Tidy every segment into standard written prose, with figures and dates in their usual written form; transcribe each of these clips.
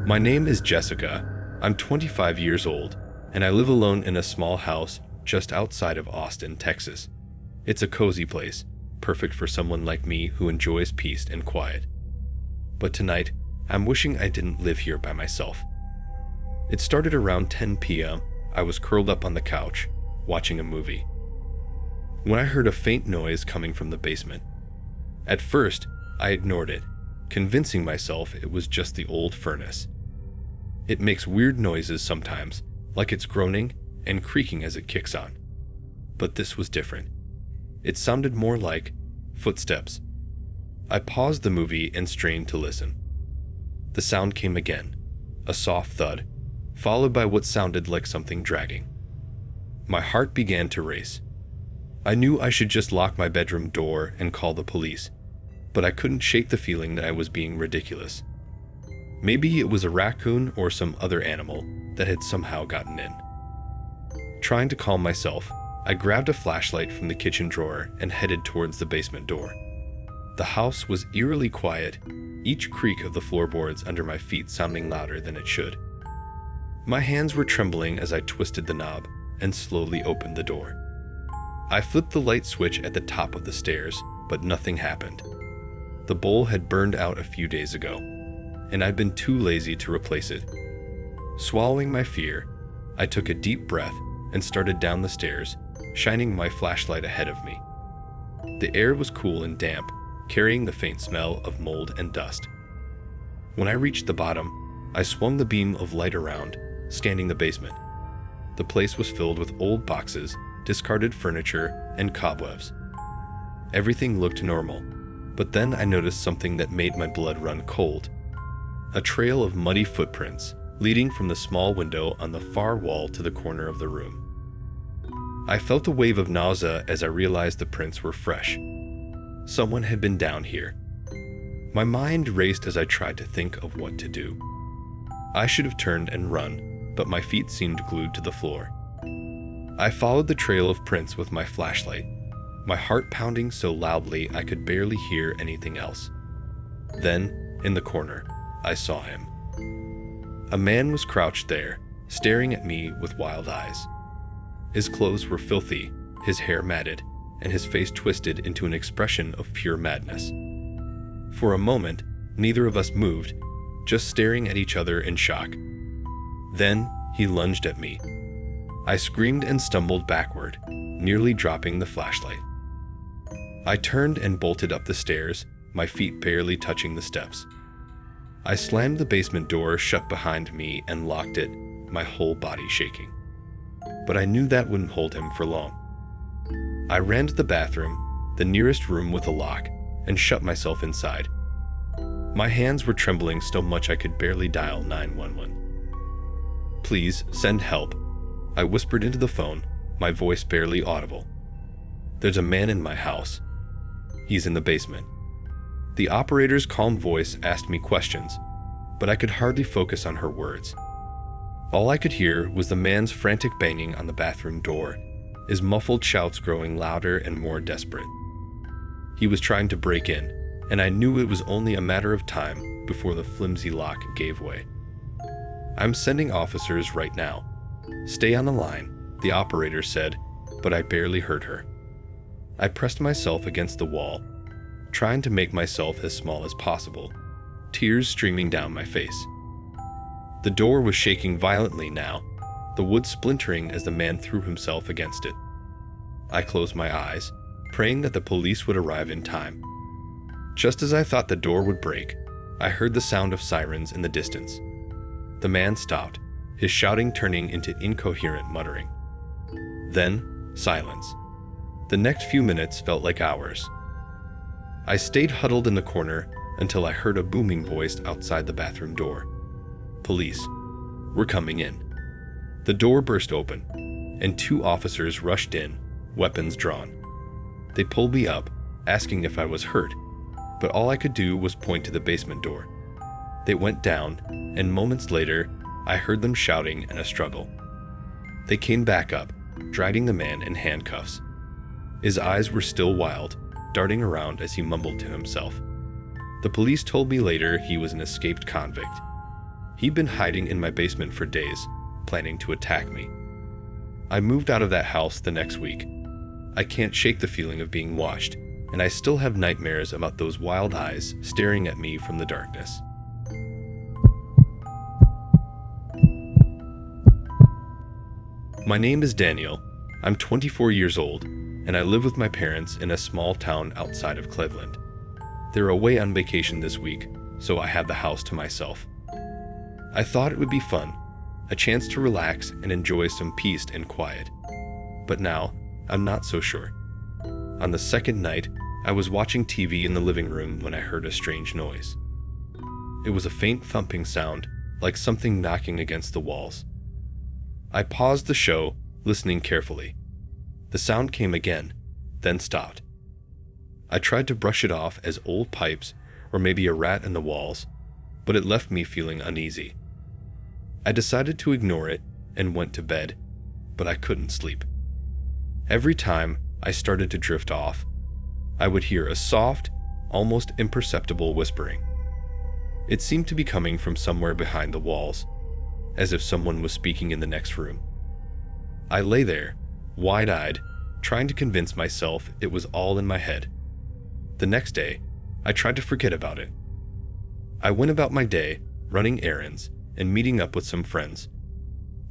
My name is Jessica. I'm 25 years old, and I live alone in a small house just outside of Austin, Texas. It's a cozy place, perfect for someone like me who enjoys peace and quiet. But tonight, I'm wishing I didn't live here by myself. It started around 10 p.m. I was curled up on the couch, watching a movie, when I heard a faint noise coming from the basement. At first, I ignored it, convincing myself it was just the old furnace. It makes weird noises sometimes, like it's groaning and creaking as it kicks on. But this was different. It sounded more like footsteps. I paused the movie and strained to listen. The sound came again, a soft thud, followed by what sounded like something dragging. My heart began to race. I knew I should just lock my bedroom door and call the police, but I couldn't shake the feeling that I was being ridiculous. Maybe it was a raccoon or some other animal that had somehow gotten in. Trying to calm myself, I grabbed a flashlight from the kitchen drawer and headed towards the basement door. The house was eerily quiet, each creak of the floorboards under my feet sounding louder than it should. My hands were trembling as I twisted the knob and slowly opened the door. I flipped the light switch at the top of the stairs, but nothing happened. The bowl had burned out a few days ago, and I'd been too lazy to replace it. Swallowing my fear, I took a deep breath and started down the stairs, shining my flashlight ahead of me. The air was cool and damp, carrying the faint smell of mold and dust. When I reached the bottom, I swung the beam of light around, scanning the basement. The place was filled with old boxes, discarded furniture, and cobwebs. Everything looked normal, but then I noticed something that made my blood run cold. A trail of muddy footprints leading from the small window on the far wall to the corner of the room. I felt a wave of nausea as I realized the prints were fresh. Someone had been down here. My mind raced as I tried to think of what to do. I should have turned and run, but my feet seemed glued to the floor. I followed the trail of prints with my flashlight, my heart pounding so loudly I could barely hear anything else. Then, in the corner, I saw him. A man was crouched there, staring at me with wild eyes. His clothes were filthy, his hair matted, and his face twisted into an expression of pure madness. For a moment, neither of us moved, just staring at each other in shock. Then, he lunged at me. I screamed and stumbled backward, nearly dropping the flashlight. I turned and bolted up the stairs, my feet barely touching the steps. I slammed the basement door shut behind me and locked it, my whole body shaking. But I knew that wouldn't hold him for long. I ran to the bathroom, the nearest room with a lock, and shut myself inside. My hands were trembling so much I could barely dial 911. "Please, send help," I whispered into the phone, my voice barely audible. "There's a man in my house. He's in the basement." The operator's calm voice asked me questions, but I could hardly focus on her words. All I could hear was the man's frantic banging on the bathroom door, his muffled shouts growing louder and more desperate. He was trying to break in, and I knew it was only a matter of time before the flimsy lock gave way. "I'm sending officers right now. Stay on the line," the operator said, but I barely heard her. I pressed myself against the wall, trying to make myself as small as possible, tears streaming down my face. The door was shaking violently now, the wood splintering as the man threw himself against it. I closed my eyes, praying that the police would arrive in time. Just as I thought the door would break, I heard the sound of sirens in the distance. The man stopped, his shouting turning into incoherent muttering. Then, silence. The next few minutes felt like hours. I stayed huddled in the corner until I heard a booming voice outside the bathroom door. "Police. We're coming in." The door burst open, and 2 officers rushed in, weapons drawn. They pulled me up, asking if I was hurt, but all I could do was point to the basement door. They went down, and moments later, I heard them shouting and a struggle. They came back up, dragging the man in handcuffs. His eyes were still wild, darting around as he mumbled to himself. The police told me later he was an escaped convict. He'd been hiding in my basement for days, planning to attack me. I moved out of that house the next week. I can't shake the feeling of being watched, and I still have nightmares about those wild eyes staring at me from the darkness. My name is Daniel. I'm 24 years old, and I live with my parents in a small town outside of Cleveland. They're away on vacation this week, so I have the house to myself. I thought it would be fun, a chance to relax and enjoy some peace and quiet. But now, I'm not so sure. On the second night, I was watching TV in the living room when I heard a strange noise. It was a faint thumping sound, like something knocking against the walls. I paused the show, listening carefully. The sound came again, then stopped. I tried to brush it off as old pipes or maybe a rat in the walls, but it left me feeling uneasy. I decided to ignore it and went to bed, but I couldn't sleep. Every time I started to drift off, I would hear a soft, almost imperceptible whispering. It seemed to be coming from somewhere behind the walls, as if someone was speaking in the next room. I lay there, wide-eyed, trying to convince myself it was all in my head. The next day, I tried to forget about it. I went about my day, running errands, and meeting up with some friends.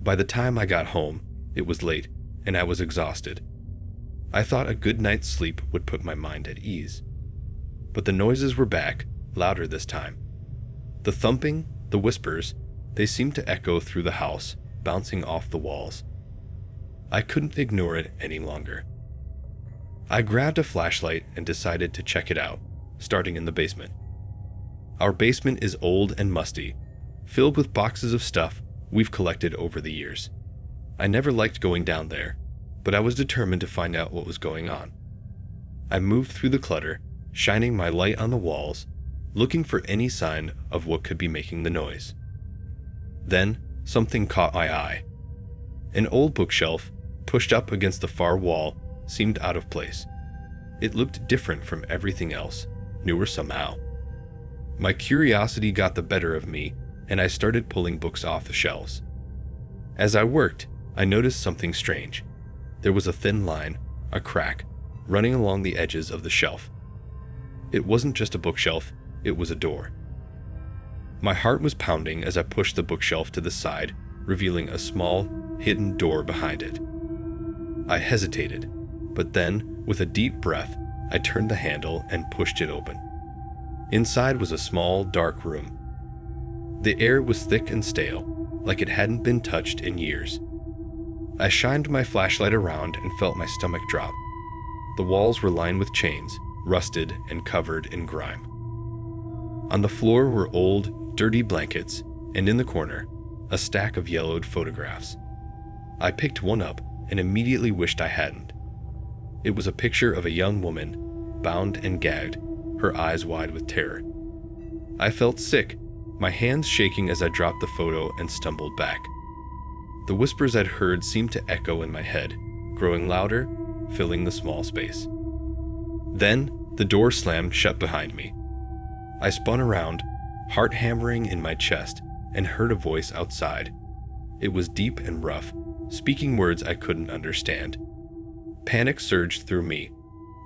By the time I got home, it was late, and I was exhausted. I thought a good night's sleep would put my mind at ease. But the noises were back, louder this time. The thumping, the whispers, they seemed to echo through the house, bouncing off the walls. I couldn't ignore it any longer. I grabbed a flashlight and decided to check it out, starting in the basement. Our basement is old and musty, filled with boxes of stuff we've collected over the years. I never liked going down there, but I was determined to find out what was going on. I moved through the clutter, shining my light on the walls, looking for any sign of what could be making the noise. Then, something caught my eye. An old bookshelf, pushed up against the far wall, seemed out of place. It looked different from everything else, newer somehow. My curiosity got the better of me, and I started pulling books off the shelves. As I worked, I noticed something strange. There was a thin line, a crack, running along the edges of the shelf. It wasn't just a bookshelf, it was a door. My heart was pounding as I pushed the bookshelf to the side, revealing a small, hidden door behind it. I hesitated, but then, with a deep breath, I turned the handle and pushed it open. Inside was a small, dark room. The air was thick and stale, like it hadn't been touched in years. I shined my flashlight around and felt my stomach drop. The walls were lined with chains, rusted and covered in grime. On the floor were old, dirty blankets, and in the corner, a stack of yellowed photographs. I picked one up and immediately wished I hadn't. It was a picture of a young woman, bound and gagged, her eyes wide with terror. I felt sick, my hands shaking as I dropped the photo and stumbled back. The whispers I'd heard seemed to echo in my head, growing louder, filling the small space. Then, the door slammed shut behind me. I spun around, heart hammering in my chest, and heard a voice outside. It was deep and rough, speaking words I couldn't understand. Panic surged through me.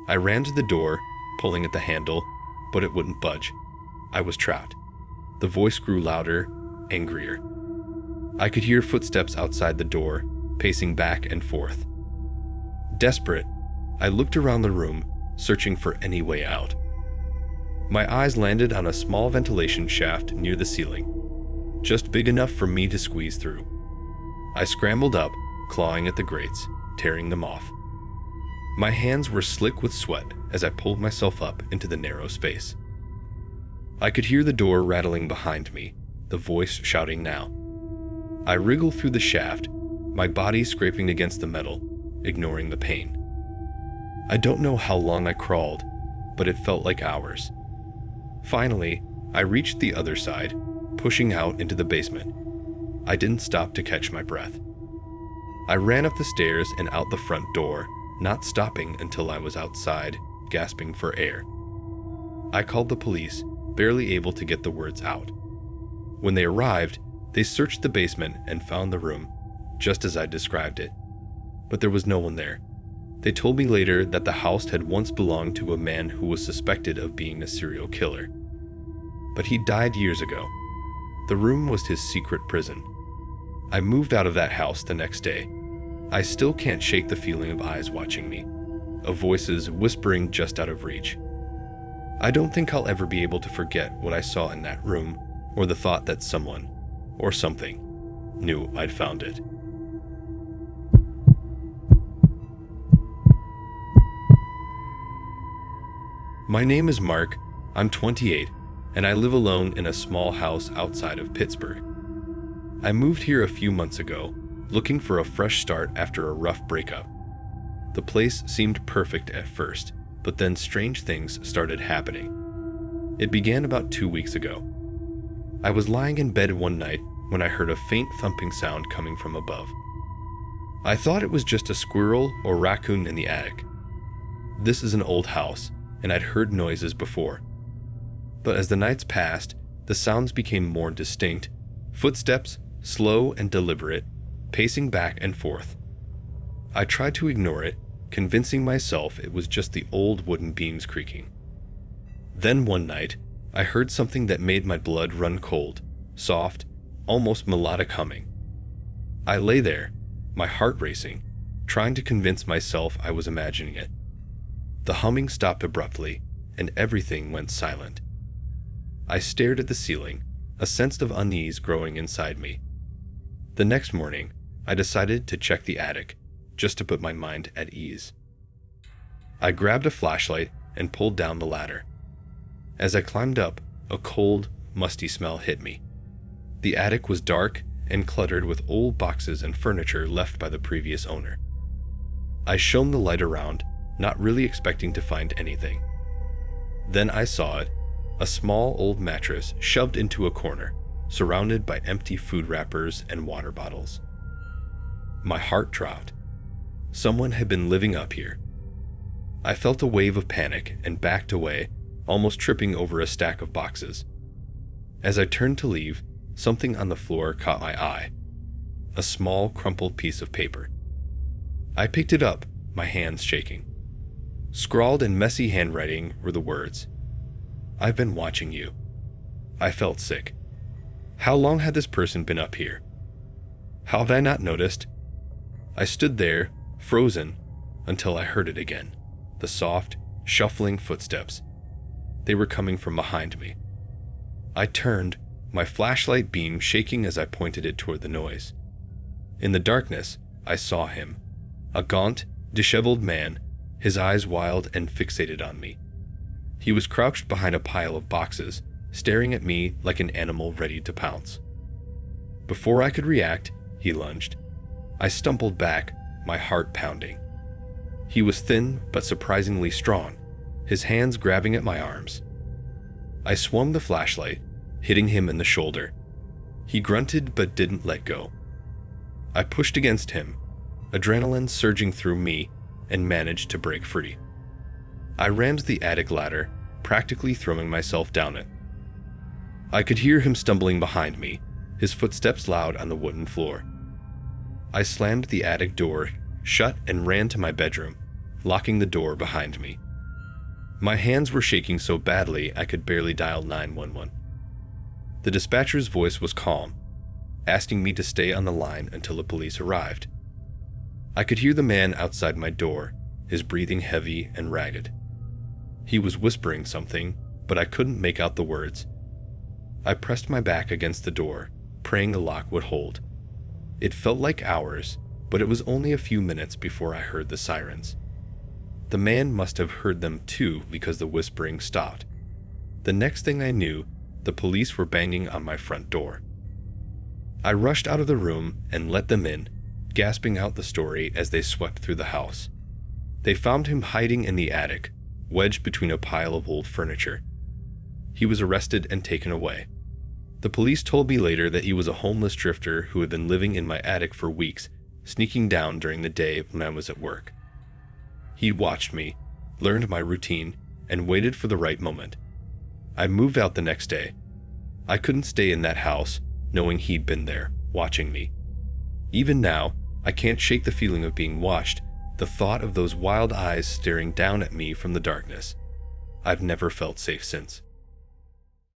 I ran to the door, pulling at the handle, but it wouldn't budge. I was trapped. The voice grew louder, angrier. I could hear footsteps outside the door, pacing back and forth. Desperate, I looked around the room, searching for any way out. My eyes landed on a small ventilation shaft near the ceiling, just big enough for me to squeeze through. I scrambled up, clawing at the grates, tearing them off. My hands were slick with sweat as I pulled myself up into the narrow space. I could hear the door rattling behind me, the voice shouting now. I wriggled through the shaft, my body scraping against the metal, ignoring the pain. I don't know how long I crawled, but it felt like hours. Finally, I reached the other side, pushing out into the basement. I didn't stop to catch my breath. I ran up the stairs and out the front door, not stopping until I was outside, gasping for air. I called the police, barely able to get the words out. When they arrived, They searched the basement and found the room, just as I described it. But there was no one there. They told me later that the house had once belonged to a man who was suspected of being a serial killer. But he died years ago. The room was his secret prison. I moved out of that house the next day. I still can't shake the feeling of eyes watching me, of voices whispering just out of reach. I don't think I'll ever be able to forget what I saw in that room, or the thought that someone, or something, knew I'd found it. My name is Mark, I'm 28, and I live alone in a small house outside of Pittsburgh. I moved here a few months ago, looking for a fresh start after a rough breakup. The place seemed perfect at first, but then strange things started happening. It began about 2 weeks ago. I was lying in bed one night when I heard a faint thumping sound coming from above. I thought it was just a squirrel or raccoon in the attic. This is an old house, and I'd heard noises before. But as the nights passed, the sounds became more distinct, footsteps, slow and deliberate, pacing back and forth. I tried to ignore it, convincing myself it was just the old wooden beams creaking. Then one night, I heard something that made my blood run cold, soft, almost melodic humming. I lay there, my heart racing, trying to convince myself I was imagining it. The humming stopped abruptly, and everything went silent. I stared at the ceiling, a sense of unease growing inside me. The next morning, I decided to check the attic, just to put my mind at ease. I grabbed a flashlight and pulled down the ladder. As I climbed up, a cold, musty smell hit me. The attic was dark and cluttered with old boxes and furniture left by the previous owner. I shone the light around, not really expecting to find anything. Then I saw it, a small old mattress shoved into a corner, surrounded by empty food wrappers and water bottles. My heart dropped. Someone had been living up here. I felt a wave of panic and backed away, almost tripping over a stack of boxes. As I turned to leave, something on the floor caught my eye. A small, crumpled piece of paper. I picked it up, my hands shaking. Scrawled in messy handwriting were the words, "I've been watching you." I felt sick. How long had this person been up here? How had I not noticed? I stood there, frozen, until I heard it again. The soft, shuffling footsteps. They were coming from behind me. I turned, my flashlight beam shaking as I pointed it toward the noise. In the darkness, I saw him. A gaunt, disheveled man, his eyes wild and fixated on me. He was crouched behind a pile of boxes, staring at me like an animal ready to pounce. Before I could react, he lunged. I stumbled back, my heart pounding. He was thin but surprisingly strong, his hands grabbing at my arms. I swung the flashlight, hitting him in the shoulder. He grunted but didn't let go. I pushed against him, adrenaline surging through me, and managed to break free. I ran to the attic ladder, practically throwing myself down it. I could hear him stumbling behind me, his footsteps loud on the wooden floor. I slammed the attic door shut and ran to my bedroom, locking the door behind me. My hands were shaking so badly I could barely dial 911. The dispatcher's voice was calm, asking me to stay on the line until the police arrived. I could hear the man outside my door, his breathing heavy and ragged. He was whispering something, but I couldn't make out the words. I pressed my back against the door, praying the lock would hold. It felt like hours, but it was only a few minutes before I heard the sirens. The man must have heard them too because the whispering stopped. The next thing I knew, the police were banging on my front door. I rushed out of the room and let them in, gasping out the story as they swept through the house. They found him hiding in the attic, wedged between a pile of old furniture. He was arrested and taken away. The police told me later that he was a homeless drifter who had been living in my attic for weeks, sneaking down during the day when I was at work. He watched me, learned my routine, and waited for the right moment. I moved out the next day. I couldn't stay in that house, knowing he'd been there, watching me. Even now, I can't shake the feeling of being watched, the thought of those wild eyes staring down at me from the darkness. I've never felt safe since.